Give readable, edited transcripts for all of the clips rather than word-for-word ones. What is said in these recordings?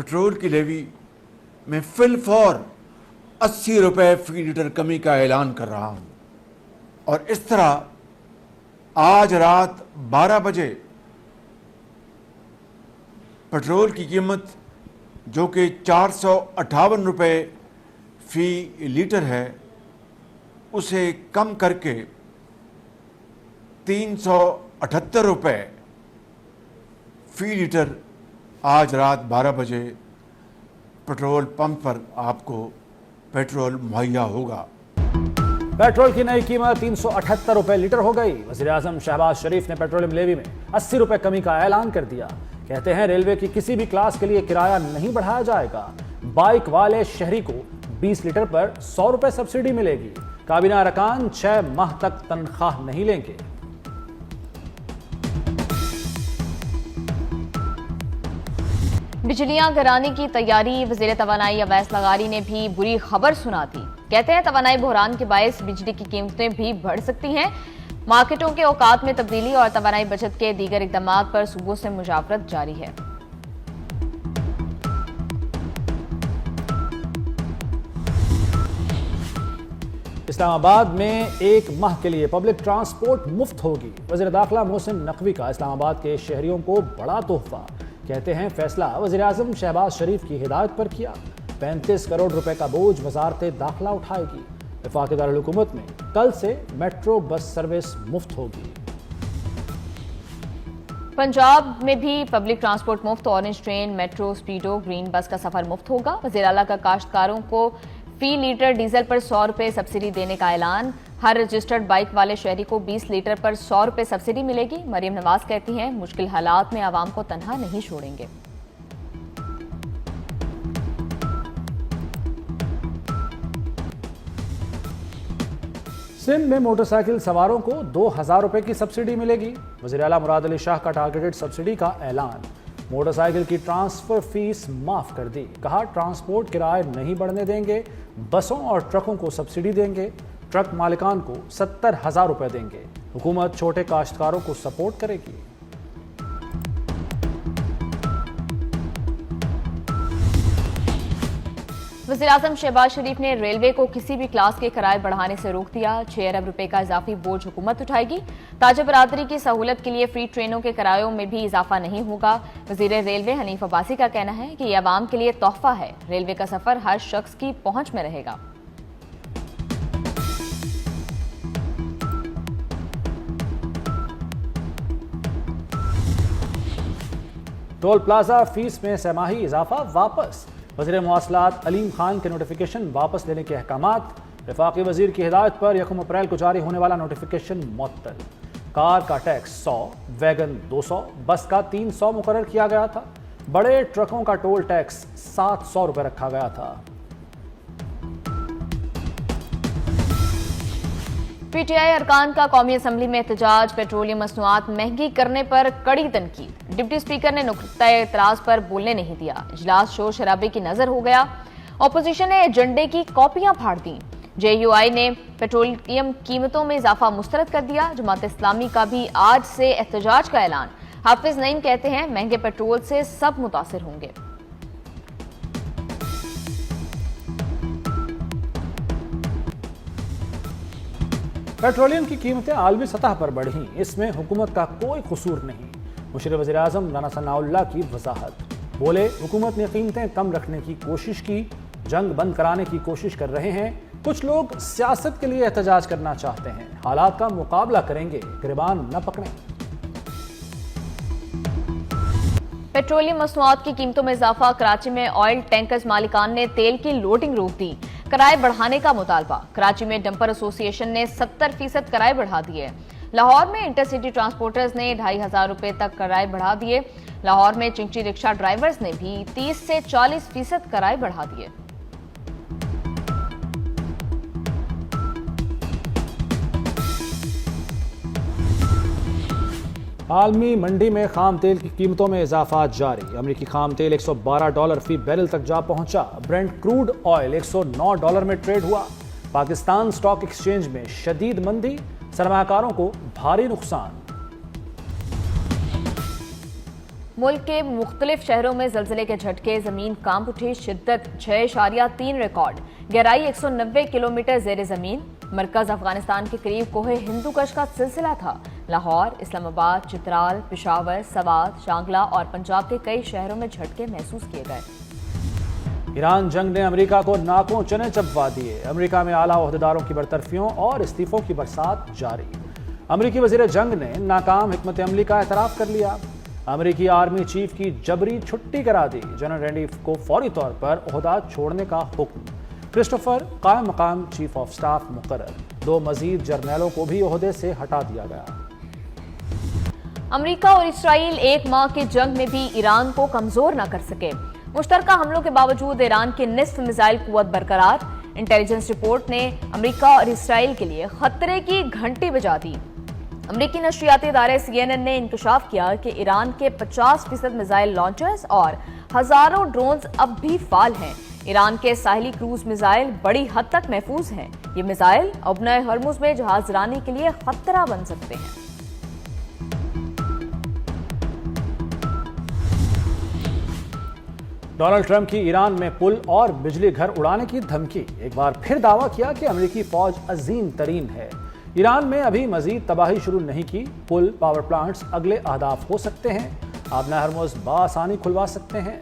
Petrol की levy में फिलफौर 80 रुपये फी लीटर कमी का ऐलान कर रहा हूं और इस तरह आज रात 12 बजे पेट्रोल की कीमत जो कि 458 रुपये फी लीटर है उसे कम करके 378 रुपये फी लीटर आज रात 12 बजे पेट्रोल पंप पर आपको पेट्रोल मुहैया होगा। पेट्रोल की नई कीमत 378 रुपए लीटर हो गई। वज़ीर-ए-आज़म शहबाज शरीफ ने पेट्रोलियम लेवी में 80 रुपए कमी का ऐलान कर दिया। कहते हैं रेलवे की किसी भी क्लास के लिए किराया नहीं बढ़ाया जाएगा। बाइक वाले शहरी को 20 लीटर पर 100 रुपए सब्सिडी मिलेगी। काबीना अरकान 6 माह तक तनख्वाह नहीं लेंगे। बिजलियां गिराने की तैयारी। वज़ीर तवानाई अवैस लगारी ने भी बुरी खबर सुना दी। कहते हैं तवानाई बहरान के बायस बिजली की कीमतें भी बढ़ सकती हैं। मार्केटों के औकात में तब्दीली और तवानाई बचत के दीगर इक़दामात पर सूबों से मुजावरत जारी है। इस्लामाबाद में 1 माह के लिए पब्लिक ट्रांसपोर्ट मुफ्त होगी। वज़ीर दाखिला मोहसिन नकवी का इस्लामाबाद के शहरियों को बड़ा तोहफा। कहते हैं फैसला वज़ीर-ए-आज़म शहबाज शरीफ की हिदायत पर किया। 35 करोड़ रुपए का बोझ वज़ारत दाखिला उठाएगी। वफाकी दारुल हुकूमत में कल से मेट्रो बस सर्विस मुफ्त होगी। पंजाब में भी पब्लिक ट्रांसपोर्ट मुफ्त। ऑरेंज ट्रेन, मेट्रो, स्पीडो, ग्रीन बस का सफर मुफ्त होगा। वज़ीर आला का काश्तकारों को फी लीटर डीजल पर 100 रुपए सब्सिडी देने का ऐलान। हर रजिस्टर्ड बाइक वाले शहरी को 20 लीटर पर 100 रुपए सब्सिडी मिलेगी। मरियम नवाज कहती हैं मुश्किल हालात में आवाम को तन्हा नहीं छोड़ेंगे। सिंध में मोटरसाइकिल सवारों को 2000 रुपए की सब्सिडी मिलेगी। वज़ीर आला मुराद अली शाह का टारगेटेड सब्सिडी का ऐलान। मोटरसाइकिल की ट्रांसफर फीस माफ कर दी। कहा ट्रांसपोर्ट किराए नहीं बढ़ने देंगे। बसों और ट्रकों को सब्सिडी देंगे। ट्रक मालिकान को 70,000 रुपए देंगे। हुकूमत छोटे काश्तकारों को सपोर्ट करेगी। वज़ीर-ए-आज़म शहबाज शरीफ ने रेलवे को किसी भी क्लास के किराए बढ़ाने से रोक दिया। 6 अरब रुपए का इजाफी बोझ हुकूमत उठाएगी। ताजा बरादरी की सहूलत के लिए फ्री ट्रेनों के किरायों में भी इजाफा नहीं होगा। वज़ीर रेलवे हनीफ अब्बासी का कहना है कि यह आवाम के लिए तोहफा है। रेलवे का सफर हर शख्स की पहुंच में रहेगा। टोल प्लाजा फीस में सहमाही इजाफा वापस। वज़ीर मवासलात अलीम खान के नोटिफिकेशन वापस लेने के अहकामात। वफाकी वजीर की हिदायत पर 1 अप्रैल को जारी होने वाला नोटिफिकेशन मुअत्तल। कार का टैक्स 100, वैगन 200, बस का 300 मुकर्रर किया गया था। बड़े ट्रकों का टोल टैक्स 700 रुपए रखा गया था। पीटीआई अरकान का कौमी असम्बली में एहतजाज। पेट्रोलियम मसनूआत महंगी करने पर कड़ी तनकीद। डिप्टी स्पीकर ने नुक्ता एतराज पर बोलने नहीं दिया। इजलास शोर शराबे की नजर हो गया। अपोजिशन ने एजेंडे की कॉपियां फाड़ दी। जेयूआई ने पेट्रोलियम कीमतों में इजाफा मुस्तरद कर दिया। जमात इस्लामी का भी आज से एहतजाज का ऐलान। हाफिज नईम कहते हैं महंगे पेट्रोल से सब मुतासिर होंगे। पेट्रोलियम की कीमतें आलमी सतह पर बढ़ी। इसमें हुकूमत का कोई कसूर नहीं। मुशर्रफ वज़ीर-ए-आज़म राना सनाउल्लाह की वजाहत। बोले हुकूमत ने कीमतें कम रखने की कोशिश की, जंग बंद कराने की कोशिश कर रहे हैं। कुछ लोग सियासत के लिए एहतजाज करना चाहते हैं। हालात का मुकाबला करेंगे, गिरबान न पकड़ें। पेट्रोलियम मसनूआत की कीमतों में इजाफा। कराची में ऑयल टैंकर्स मालिकान ने तेल की लोडिंग रोक दी। किराए बढ़ाने का मुतालबा। कराची में डंपर एसोसिएशन ने 70% किराए बढ़ा दिए। लाहौर में इंटरसिटी ट्रांसपोर्टर्स ने 2500 रुपए तक किराए बढ़ा दिए। लाहौर में चिंची रिक्शा ड्राइवर्स ने भी 30 से 40% किराए बढ़ा दिए। आलमी मंडी में खाम तेल की कीमतों में इजाफा जारी। अमरीकी खाम तेल $112 फी बैरल तक जा पहुंचा। ब्रेंट क्रूड ऑयल $109 में ट्रेड हुआ। पाकिस्तान स्टॉक एक्सचेंज में शदीद मंदी, सरमाकारों को भारी नुकसान। मुल्क के मुख्तलिफ शहरों में ज़लज़ले के झटके, ज़मीन कांप उठी, शिद्दत 6.3 रिकॉर्ड, गहराई 190 किलोमीटर ज़ेर ज़मीन। मरकज़ अफगानिस्तान के करीब कोहे हिंदूकश का सिलसिला था। लाहौर, इस्लामाबाद, चित्राल, पेशावर, सवात, शांगला और पंजाब के कई शहरों में झटके महसूस किए गए। ईरान जंग ने अमेरिका को नाकों चने चबवा दिए। अमेरिका में आला ओहदेदारों की बरतरफियों और इस्तीफों की बरसात जारी। अमेरिकी वजीर जंग ने नाकाम हिकमत अमली का एतराफ़ कर लिया। अमेरिकी आर्मी चीफ की जबरी छुट्टी करा दी। जनरल रैंडीफ को फौरी तौर पर ओहदा छोड़ने का हुक्म। क्रिस्टोफर कायम मकाम चीफ ऑफ स्टाफ मुकर्रर। 2 मजीद जर्नैलों को भी ओहदे से हटा दिया गया। अमेरिका और इसराइल 1 माह की जंग में भी ईरान को कमजोर न कर सके। मुश्तरका हमलों के बावजूद ईरान की निस्फ मिसाइल कुव्वत बरकरार। इंटेलिजेंस रिपोर्ट ने अमेरिका और इसराइल के लिए खतरे की घंटी बजा दी। अमेरिकी नशरियाती इदारे CNN ने इंकशाफ किया कि ईरान के 50% मिसाइल लॉन्चर्स और हजारों ड्रोन्स अब भी फाल हैं। ईरान के साहिली क्रूज मिसाइल बड़ी हद तक महफूज हैं। ये मिसाइल अबनए हरमुज में जहाजरानी के लिए खतरा बन सकते हैं। डोनाल्ड ट्रंप की ईरान में पुल और बिजली घर उड़ाने की धमकी। एक बार फिर दावा किया कि अमेरिकी फौज अजीम तरीन है। ईरान में अभी मजीद तबाही शुरू नहीं की। पुल, पावर प्लांट्स अगले अहदाफ हो सकते हैं। आबना हरमुज बआसानी खुलवा सकते हैं।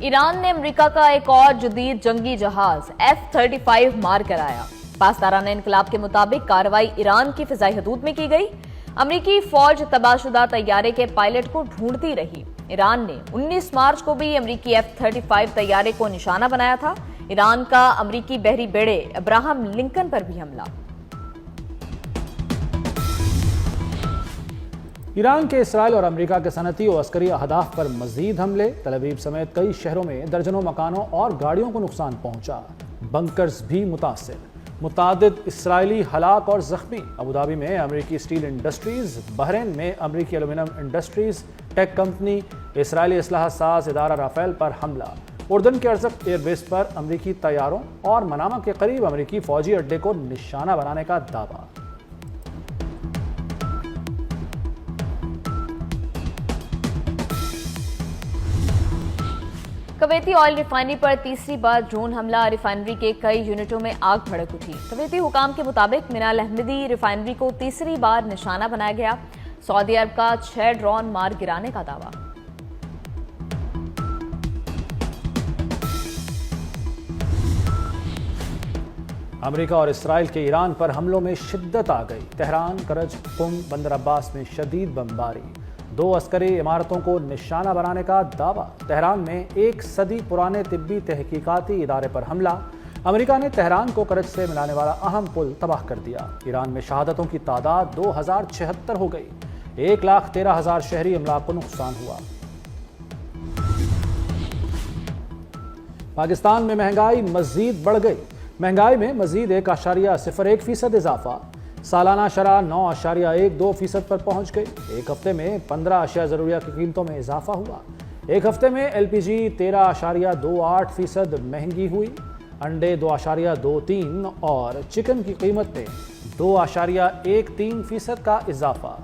ईरान ने अमेरिका का एक और जदीद जंगी जहाज F-35 मार कराया। पासदाराना इनकलाब के मुताबिक कार्रवाई ईरान की फिजाई हदूद में की गई। अमेरिकी फौज तबाहशुदा तैयारे के पायलट को ढूंढती रही। ईरान ने 19 मार्च को भी अमेरिकी F-35 तैयारे को निशाना बनाया था। ईरान का अमेरिकी बहरी बेड़े अब्राहम लिंकन पर भी हमला। ईरान के इसराइल और अमेरिका के सनती और अस्करी अहदाफ पर मजीद हमले। तल अवीव समेत कई शहरों में दर्जनों मकानों और गाड़ियों को नुकसान पहुंचा। बंकर्स भी मुतासिर। मुतादिद इसराइली हलाक और जख्मी। अबूधाबी में अमेरिकी स्टील इंडस्ट्रीज, बहरीन में अमेरिकी एल्यूमिनियम इंडस्ट्रीज, टेक कंपनी, इसराइली इस्लाह साज इदारा राफेल पर हमला। उर्दन के अर्जक एयरबेस पर अमेरिकी तैयारों और मनामा के करीब अमेरिकी फौजी अड्डे को निशाना बनाने का दावा। कवैती ऑयल रिफाइनरी पर तीसरी बार ड्रोन हमला। रिफाइनरी के कई यूनिटों में आग भड़क उठी। कवैती हुकाम के मुताबिक मिनाल अहमदी रिफाइनरी को तीसरी बार निशाना बनाया गया। सऊदी अरब का 6 ड्रोन मार गिराने का दावा। अमेरिका और इसराइल के ईरान पर हमलों में शिद्दत आ गई। तेहरान, करज, कुम, बंदर अब्बास में शदीद बमबारी। 2 अस्करी इमारतों को निशाना बनाने का दावा। तेहरान में 1 सदी पुराने तिब्बी तहकीकाती इदारे पर हमला। अमेरिका ने तेहरान को करज से मिलाने वाला अहम पुल तबाह कर दिया। ईरान में शहादतों की तादाद 2076 हो गई। 1,13,000 शहरी अमलाक को नुकसान हुआ। पाकिस्तान में महंगाई मजीद बढ़ गई। महंगाई में मजीद 1.01% इजाफा। सालाना शरह 9.12% पर पहुंच गई। एक हफ्ते में 15 अशिया ज़रूरिया की कीमतों में इजाफा हुआ। एक हफ्ते में LPG 13.28% महंगी हुई। अंडे 2.23 और चिकन की कीमत में 2.13% का इजाफा।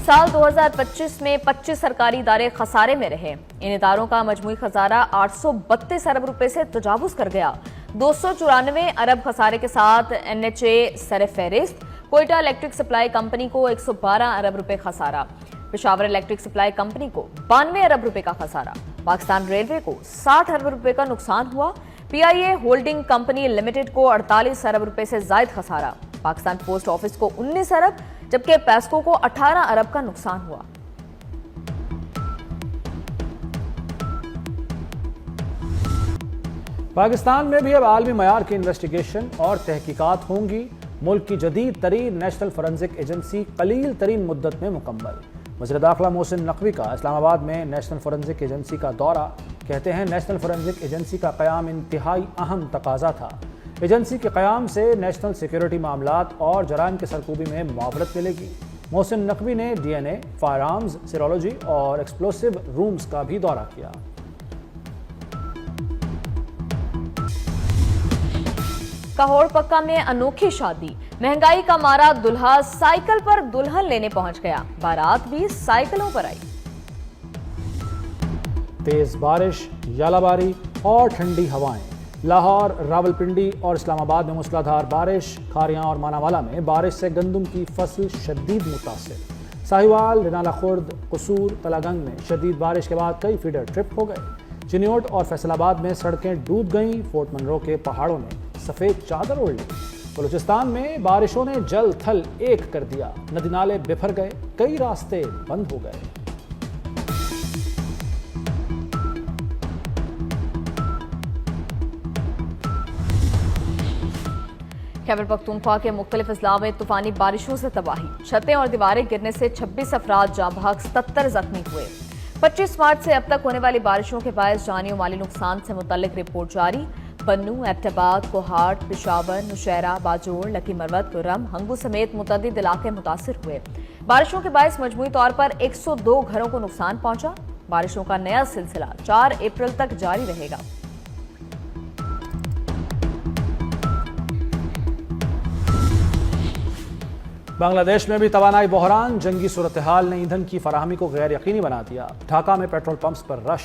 साल 2025 में 25 सरकारी इदारे खसारे में रहे। इन इदारों का मजमूई खसारा 832 अरब रुपए से तजावुज कर गया। 294 अरब खसारे के साथ NHA सरफहरिस्त। कोयटा इलेक्ट्रिक सप्लाई कंपनी को 112 अरब रुपए खसारा। पेशावर इलेक्ट्रिक सप्लाई कंपनी को 92 अरब रुपए का खसारा। पाकिस्तान रेलवे को 60 अरब रुपए का नुकसान हुआ। PIA होल्डिंग कंपनी लिमिटेड को 48 अरब रुपए से जायद खसारा। पाकिस्तान पोस्ट ऑफिस को 19 अरब, जबकि पैस्को को 18 अरब का नुकसान हुआ। पाकिस्तान में भी अब आलमी मयार की इन्वेस्टिगेशन और तहकीकात होंगी। मुल्क की जदीद तरीन नेशनल फोरेंसिक एजेंसी कलील तरीन मुद्दत में मुकम्मल। वज़ीर दाखिला मोहसिन नकवी का इस्लामाबाद में नेशनल फोरेंसिक एजेंसी का दौरा। कहते हैं नेशनल फोरेंसिक एजेंसी का क़याम इंतहाई अहम तकाजा था। एजेंसी के क़याम से नेशनल सिक्योरिटी मामलात और जराइम के सरकूबी में मुआवरत मिलेगी। मोहसिन नकवी ने DNA, फायर आर्म्स, सीरोलॉजी और एक्सप्लोसिव रूम्स का भी दौरा किया। काहोड़ पक्का में अनोखी शादी, महंगाई का मारा दुल्हा साइकिल पर दुल्हन लेने पहुंच गया, बारात भी साइकिलों पर आई। तेज बारिश, यालाबारी और ठंडी हवाएं। लाहौर, रावलपिंडी और इस्लामाबाद में मूसलाधार बारिश। खारियां और मानावाला में बारिश से गंदम की फसल शदीद मुतासिर। साहिवाल, रिनाला खुर्द, कसूर, तलागंग में शदीद बारिश के बाद कई फीडर ट्रिप हो गए। चिन्योट और फैसलाबाद में सड़कें डूब गईं। फोर्ट मनरो के पहाड़ों ने सफेद चादर ओढ़ ली। बलूचिस्तान में बारिशों ने जल थल एक कर दिया, नदी नाले बिफर गए, कई रास्ते बंद हो गए। खैबर पख्तूनख्वा के मुख्तलिफ अजला में तूफानी बारिशों से तबाही, छतें और दीवारें गिरने से 26 अफराद जाँ बहक, 77 जख्मी हुए। 25 मार्च से अब तक होने वाली बारिशों के बायस जानी और माली नुकसान से मुतल्लिक रिपोर्ट जारी। पन्नू, एबटाबाद, कोहाट, पेशावर, नौशहरा, बाजोड़, लकी मरवत, कुर्रम, हंगू समेत मुतअद्दिद इलाके मुतासिर हुए। बारिशों के बायस मजमूई तौर पर 102 घरों को नुकसान पहुंचा। बारिशों का नया सिलसिला 4 अप्रैल तक जारी रहेगा। बांग्लादेश में भी तवानाई बहरान, जंगी सूरत हाल ने ईंधन की फराहमी को गैर यकीनी बना दिया। ढाका में पेट्रोल पंप्स पर रश,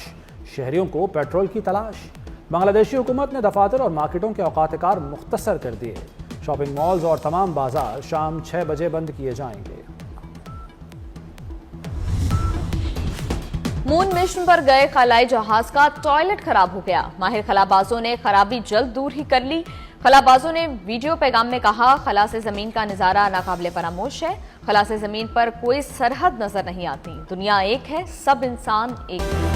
शहरियों को पेट्रोल की तलाश। बांग्लादेशी हुकूमत ने दफातर और मार्केटों के औकात कार मुख्तसर कर दिए। शॉपिंग मॉल्स और तमाम बाजार शाम 6 बजे बंद किए जाएंगे। मून मिशन पर गए खलाई जहाज का टॉयलेट खराब हो गया। माहिर खलाबाजों ने खराबी जल्द दूर ही कर ली। खलाबाजों ने वीडियो पैगाम में कहा, खला से जमीन का नजारा नाकाबिले फरामोश है। खला से जमीन पर कोई सरहद नजर नहीं आती। दुनिया एक है, सब इंसान एक है।